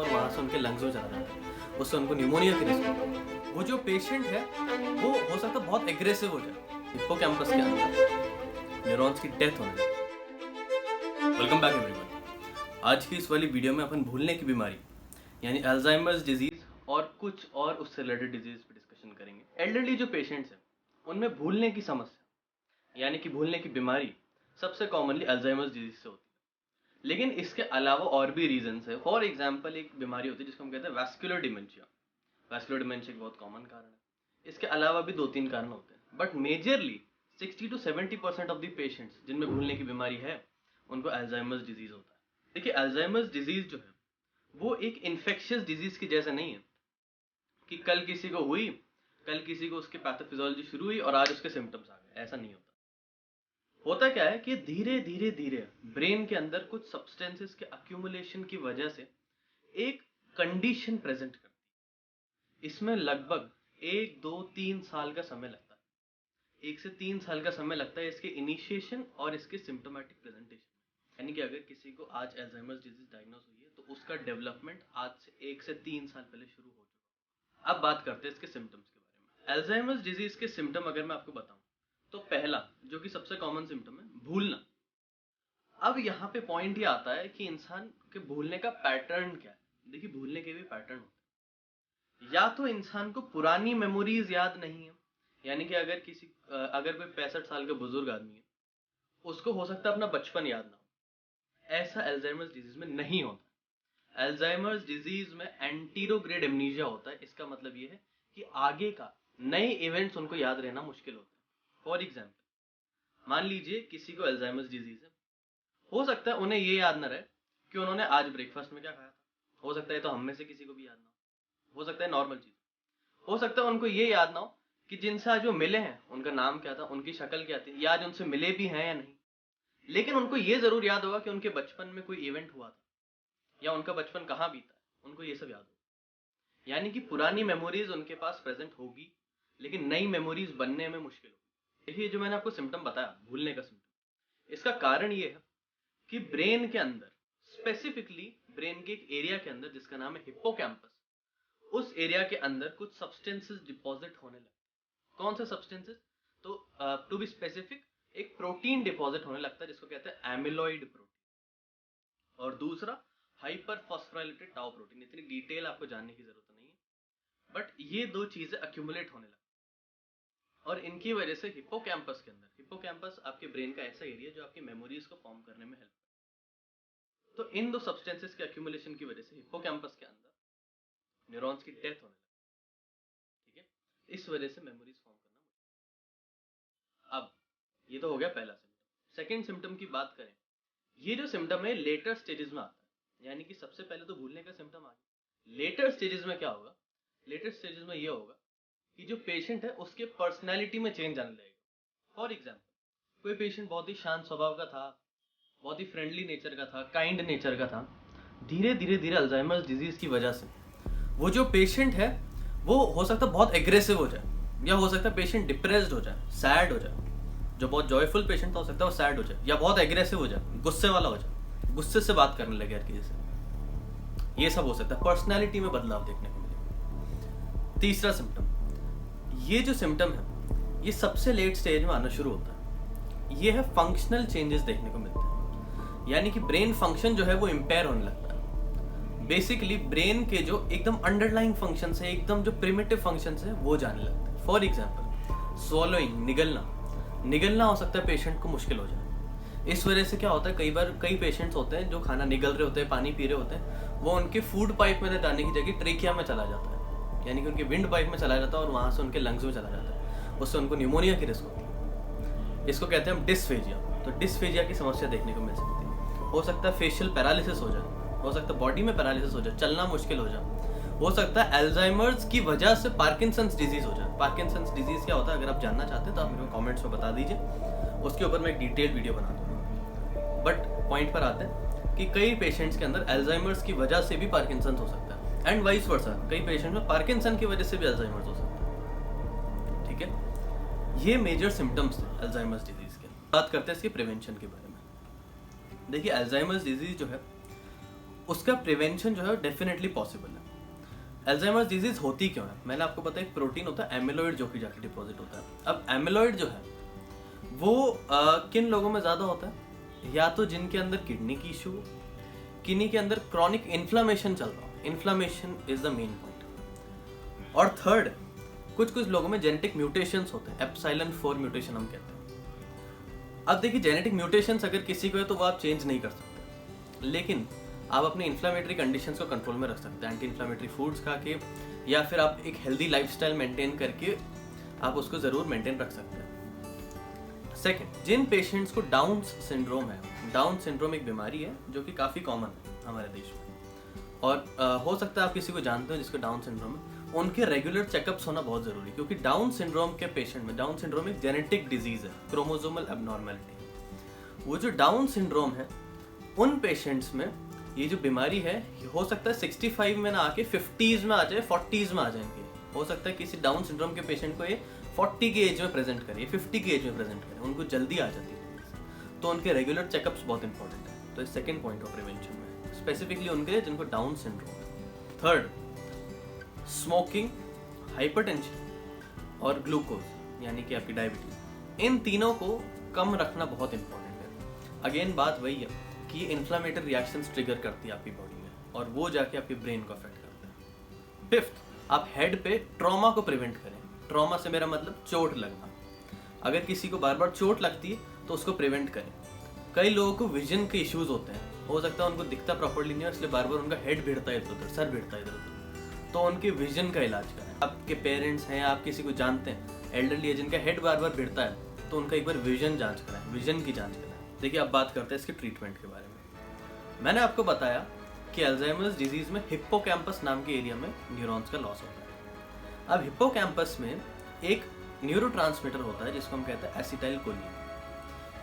और वहाँ से उनके लंग्स में चला जाता है, उससे उनको न्यूमोनिया की रिस्क होती है। वो जो पेशेंट है वो हो सकता है बहुत एग्रेसिव हो जाए, हिप्पोकैम्पस के अंदर न्यूरॉन्स की डेथ होने लगे। Welcome back everyone. आज की इस वाली वीडियो में अपन भूलने की बीमारी यानी अल्जाइमर्स डिजीज और कुछ और उससे रिलेटेड डिजीज पे डिस्कशन करेंगे। एल्डरली जो पेशेंट्स हैं उनमें भूलने की समस्या यानी कि भूलने की बीमारी सबसे कॉमनली अल्जाइमर्स डिजीज से होती है, लेकिन इसके अलावा और भी रीजंस है। फॉर एग्जांपल एक बीमारी होती है जिसको हम कहते हैं वैस्कुलर डिमेंशिया। वैस्कुलर डिमेंशिया एक बहुत कॉमन कारण है। इसके अलावा भी 2-3 कारण होते हैं, but majorly 60 to 70% of the patients जिनमें भूलने की बीमारी है उनको अल्जाइमर्स डिजीज होता है। देखिए, अल्जाइमर्स डिजीज जो है वो एक इन्फेक्शियस डिजीज की जैसे नहीं है कि कल किसी को हुई, कल किसी को उसके पैथोफिजियोलॉजी शुरू हुई और आज उसके सिम्टम्स आ गए। ऐसा नहीं होता। होता क्या है कि धीरे धीरे धीरे ब्रेन के अंदर कुछ सब्सटेंसेस के अक्यूमुलेशन की वजह से एक कंडीशन प्रेजेंट करती है। इसमें लगभग 1-2-3 साल का समय लगता है। 1 से 3 साल का समय लगता है इसके इनिशिएशन और इसके सिम्टोमेटिक प्रेजेंटेशन। यानी कि अगर किसी को आज अल्जाइमर्स डिजीज डायग्नोज हुई है तो उसका डेवलपमेंट आज से 1 से 3 साल पहले शुरू हो चुका। अब बात करते हैं इसके सिम्टम्स के बारे में। अल्जाइमर्स डिजीज के सिम्टम अगर मैं आपको बताऊं तो पहला जो कि सबसे कॉमन सिम्टम है, भूलना। अब यहाँ पे पॉइंट ये आता है कि इंसान के भूलने का पैटर्न क्या है। देखिए, भूलने के भी पैटर्न होते हैं। या तो इंसान को पुरानी मेमोरीज याद नहीं है, यानी कि अगर कोई 65 साल का बुजुर्ग आदमी है उसको हो सकता है अपना बचपन याद ना हो। ऐसा अल्जाइमर्स डिजीज में नहीं होता। अल्जाइमर्स डिजीज में एंटीरोग्रेड एमनीशिया होता है। इसका मतलब ये है कि आगे का नए इवेंट्स उनको याद रहना मुश्किल होता है। फॉर एग्जाम्पल, मान लीजिए किसी को अल्जाइमर्स डिजीज है, हो सकता है उन्हें ये याद ना रहे कि उन्होंने आज ब्रेकफास्ट में क्या खाया था। हो सकता है तो हम में से किसी को भी याद ना हो सकता है नॉर्मल चीज। हो सकता है उनको ये याद ना हो कि जिनसे आज वो मिले हैं उनका नाम क्या था, उनकी शक्ल क्या थी, या आज उनसे मिले भी हैं या नहीं। लेकिन उनको ये जरूर याद होगा कि उनके बचपन में कोई इवेंट हुआ था या उनका बचपन कहाँ बीता है, उनको ये सब याद होगा। यानी कि पुरानी मेमोरीज उनके पास प्रेजेंट होगी लेकिन नई मेमोरीज बनने में मुश्किल होगी। देखिए, जो मैंने आपको सिम्टम बताया भूलने का सिम्टम, इसका कारण ये है कि ब्रेन के अंदर, स्पेसिफिकली ब्रेन के एक एरिया के अंदर जिसका नाम है हिप्पोकैम्पस, उस एरिया के अंदर कुछ सब्सटेंसेस डिपॉजिट होने लगते हैं। कौन से सब्सटेंसेस? तो टू बी स्पेसिफिक, एक प्रोटीन डिपॉजिट होने लगता है जिसको कहते हैं एमिलॉइड प्रोटीन, और दूसरा हाइपर फॉस्फोराइलेटेड टाउ प्रोटीन। इतनी डिटेल आपको जानने की जरूरत नहीं है, बट ये दो चीजें अक्यूमुलेट होने लगती हैं और इनकी वजह से हिप्पोकैम्पस के अंदर, हिप्पोकैम्पस आपके ब्रेन का ऐसा एरिया जो आपकी मेमोरीज को फॉर्म करने में हेल्प, तो इन दो सब्सटेंसेस के अक्यूमुलेशन की वजह से हिप्पोकैम्पस के अंदर न्यूरॉन्स की डेथ होने लगती है। ठीक है, इस वजह से मेमोरीज फॉर्म करना मुश्किल। अब ये तो हो गया पहला सिम्टम। सेकंड सिम्टम की बात करें, ये जो सिम्टम है लेटर स्टेजेस में आता है। यानी कि सबसे पहले तो भूलने का सिम्टम आ गया। लेटर स्टेजेस में क्या होगा? लेटर स्टेजेस में ये होगा कि जो पेशेंट है उसके पर्सनैलिटी में चेंज आने लगेगा। फॉर एग्जाम्पल, कोई पेशेंट बहुत ही शांत स्वभाव का था, बहुत ही फ्रेंडली नेचर का था, काइंड नेचर का था, धीरे धीरे धीरे अल्जाइमर्स डिजीज की वजह से वो जो पेशेंट है वो हो सकता है बहुत एग्रेसिव हो जाए, या हो सकता है पेशेंट डिप्रेस्ड हो जाए, सैड हो जाए। जो बहुत जॉयफुल पेशेंट था हो सकता है वो सैड हो जाए, या बहुत एग्रेसिव हो जाए, गुस्से वाला हो जाए, गुस्से से बात करने लगे हर किसी से। ये सब हो सकता है, पर्सनैलिटी में बदलाव देखने को मिलेगा। तीसरा सिम्टम, ये जो सिम्टम है ये सबसे लेट स्टेज में आना शुरू होता है। ये है फंक्शनल चेंजेस देखने को मिलते हैं, यानी कि ब्रेन फंक्शन जो है वो इम्पेयर होने लगता है। बेसिकली ब्रेन के जो एकदम अंडरलाइंग फंक्शंस है, एकदम जो प्रिमिटिव फंक्शंस है वो जाने लगते हैं। फॉर एग्जांपल, स्वॉलोइंग, निगलना हो सकता है पेशेंट को मुश्किल हो जाए। इस वजह से क्या होता है, कई बार कई पेशेंट्स होते हैं जो खाना निगल रहे होते हैं, पानी पी रहे होते हैं, वो उनके फूड पाइप में जाने की जगह ट्रेकिया में चला जाता है, यानी कि उनके विंड पाइप में चला जाता है और वहाँ से उनके लंग्स में चला जाता है। उससे उनको न्यूमोनिया की रिस्क होती है। इसको कहते हैं हम डिस्फेजिया। तो डिस्फेजिया की समस्या देखने को मिल सकती है। हो सकता है फेशियल पैरालिसिस हो जाए, हो सकता है बॉडी में पैरालिसिस हो जाए, चलना मुश्किल हो जाए। हो सकता है अल्जाइमर्स की वजह से पार्किंसंस डिजीज हो जाए। पार्किंसंस डिजीज क्या होता है, अगर आप जानना चाहते हैं तो आप मेरे को कमेंट्स में बता दीजिए, उसके ऊपर मैं एक डिटेल वीडियो बना दूंगा। बट पॉइंट पर आते हैं कि कई पेशेंट्स के अंदर अल्जाइमर्स की वजह से भी पार्किंसंस हो सकता है, एंड वाइस वर्सा, कई पेशेंट्स में पार्किंसन की वजह से भी अल्जाइमर्स हो सकता है। ठीक है, ये मेजर सिम्टम्स थे अल्जाइमर्स डिजीज के। बात करते हैं इसके प्रिवेंशन के बारे में। देखिए, अल्जाइमर्स डिजीज जो है उसका प्रिवेंशन जो है डेफिनेटली पॉसिबल है। अल्जाइमर्स डिजीज होती क्यों है? मैंने आपको बताया एक प्रोटीन होता है एमिलोइड जो कि जाके डिपॉजिट होता है। अब एमिलोइड जो है वो किन लोगों में ज़्यादा होता है? या तो जिनके अंदर किडनी की इशू, किडनी के अंदर क्रॉनिक इन्फ्लामेशन चल रहा हो, inflammation is the main point. और थर्ड, कुछ लोगों में जेनेटिक म्यूटेशंस होते हैं, एप्सिलॉन 4 म्यूटेशन हम कहते हैं। अब देखिए जेनेटिक म्यूटेशंस अगर किसी को है तो वो आप चेंज नहीं कर सकते, लेकिन आप अपने इन्फ्लामेटरी कंडीशंस को कंट्रोल में रख सकते हैं एंटी इन्फ्लामेटरी फूड्स खा के, या फिर आप एक हेल्दी लाइफस्टाइल मेंटेन करके आप उसको ज़रूर मेंटेन रख सकते हैं। सेकेंड, जिन पेशेंट्स को डाउन सिंड्रोम है, डाउन सिंड्रोम एक बीमारी है जो कि काफ़ी कॉमन है हमारे देश में, और हो सकता है आप किसी को जानते हो जिसको डाउन सिंड्रोम है, उनके रेगुलर चेकअप्स होना बहुत ज़रूरी है, क्योंकि डाउन सिंड्रोम के पेशेंट में, डाउन सिंड्रोम एक जेनेटिक डिजीज़ है, क्रोमोसोमल एबनॉर्मेलिटी। वो जो डाउन सिंड्रोम है उन पेशेंट्स में ये जो बीमारी है हो सकता है 65 में ना आके 50s में आ जाए, 40s में आ जाएंगे। हो सकता है किसी डाउन सिंड्रोम के पेशेंट को ये 40 की एज में प्रेजेंट करे, 50 की एज में प्रेजेंट करे, उनको जल्दी आ जाती है, तो उनके रेगुलर चेकअप्स बहुत इंपॉर्टेंट है। तो सेकंड पॉइंट ऑफ प्रिवेंशन में स्पेसिफिकली उनके लिए जिनको डाउन सिंड्रोम है। थर्ड, स्मोकिंग, हाइपरटेंशन और ग्लूकोज यानी कि आपकी डायबिटीज, इन तीनों को कम रखना बहुत इंपॉर्टेंट है। अगेन बात वही है कि इन्फ्लामेटरी रिएक्शंस ट्रिगर करती है आपकी बॉडी में, और वो जाके आपकी ब्रेन को अफेक्ट करते हैं। फिफ्थ, आप हेड पे ट्रॉमा को प्रिवेंट करें। ट्रॉमा से मेरा मतलब चोट लगना। अगर किसी को बार बार चोट लगती है तो उसको प्रिवेंट करें। कई लोगों को विजन के इश्यूज होते हैं, हो सकता है उनको दिखता प्रॉपर्ली नहीं है, इसलिए बार बार उनका हेड भिड़ता है इधर उधर, सर भिड़ता है इधर उधर, तो उनके विजन का इलाज करें। आपके पेरेंट्स हैं, आप किसी को जानते हैं एल्डरली है जिनका हेड बार बार भिड़ता है, तो उनका एक बार विजन जांच कराएं, विजन की जांच कराएं। देखिए अब बात करते हैं इसके ट्रीटमेंट के बारे में। मैंने आपको बताया कि अल्जाइमर्स डिजीज में हिप्पोकैम्पस नाम के एरिया में न्यूरॉन्स का लॉस होता है। अब हिप्पोकैम्पस में एक न्यूरोट्रांसमीटर होता है जिसको हम कहते हैं एसिटाइल कोलिन।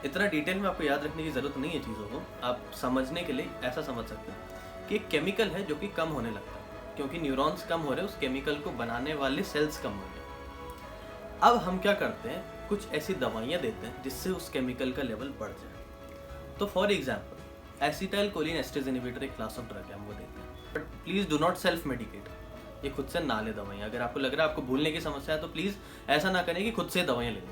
इतना डिटेल में आपको याद रखने की जरूरत नहीं है चीज़ों को, आप समझने के लिए ऐसा समझ सकते हैं कि एक केमिकल है जो कि कम होने लगता है, क्योंकि न्यूरॉन्स कम हो रहे हैं, उस केमिकल को बनाने वाले सेल्स कम हो रहे हैं। अब हम क्या करते हैं, कुछ ऐसी दवाइयाँ देते हैं जिससे उस केमिकल का लेवल बढ़ जाए। तो for example acetyl choline esterase inhibitor एक क्लास ऑफ ड्रग है, हम वो देते हैं, but please do not self medicate. ये खुद से ना ले दवाइयाँ। अगर आपको लग रहा है आपको भूलने की समस्या है तो प्लीज़ ऐसा ना करें कि खुद से दवाइयाँ ले लें,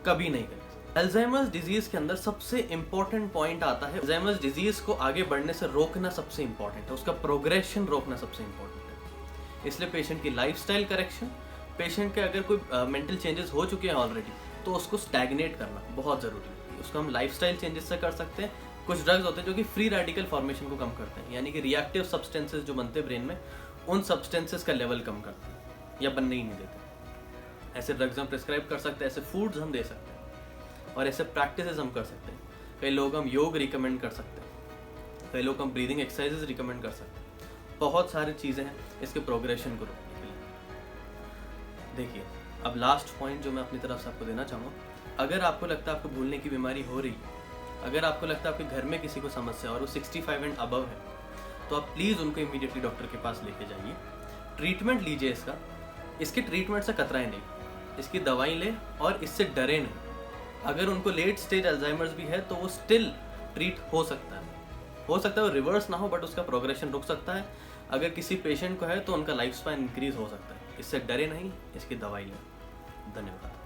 कभी नहीं करें। अल्जाइमर्स डिजीज़ के अंदर सबसे इंपॉर्टेंट पॉइंट आता है, अल्जाइमर्स डिजीज़ को आगे बढ़ने से रोकना सबसे इंपॉर्टेंट है, उसका प्रोग्रेशन रोकना सबसे इंपॉर्टेंट है। इसलिए पेशेंट की लाइफस्टाइल करेक्शन, पेशेंट के अगर कोई मेंटल चेंजेस हो चुके हैं ऑलरेडी तो उसको स्टैग्नेट करना बहुत ज़रूरी है। उसको हम लाइफस्टाइल चेंजेस से कर सकते हैं। कुछ ड्रग्स होते हैं जो कि फ्री रेडिकल फॉर्मेशन को कम करते हैं, यानी कि रिएक्टिव सब्सटेंसेस जो बनते हैं ब्रेन में, उन सब्सटेंसेस का लेवल कम करते हैं या बनने ही नहीं देते। ऐसे ड्रग्स हम प्रिस्क्राइब कर सकते हैं, ऐसे फूड्स हम दे सकते हैं, और ऐसे प्रैक्टिसेस हम कर सकते हैं। कई लोग हम योग रिकमेंड कर सकते हैं, कई लोग हम ब्रीदिंग एक्सरसाइजेस रिकमेंड कर सकते हैं। बहुत सारी चीज़ें हैं इसके प्रोग्रेशन को रोकने के लिए। देखिए अब लास्ट पॉइंट जो मैं अपनी तरफ से आपको देना चाहूँगा, अगर आपको लगता है आपको भूलने की बीमारी हो रही है, अगर आपको लगता है आपके घर में किसी को समस्या और वो 65 एंड अबव है, तो आप प्लीज़ उनको इमीडिएटली डॉक्टर के पास लेके जाइए, ट्रीटमेंट लीजिए इसका। इसके ट्रीटमेंट से कतराएं नहीं, इसकी दवाई लें और इससे डरे नहीं। अगर उनको लेट स्टेज अल्जाइमर्स भी है तो वो स्टिल ट्रीट हो सकता है वो रिवर्स ना हो, बट उसका प्रोग्रेशन रुक सकता है। अगर किसी पेशेंट को है तो उनका लाइफ स्पैन इंक्रीज हो सकता है। इससे डरे नहीं, इसकी दवाई लें। धन्यवाद।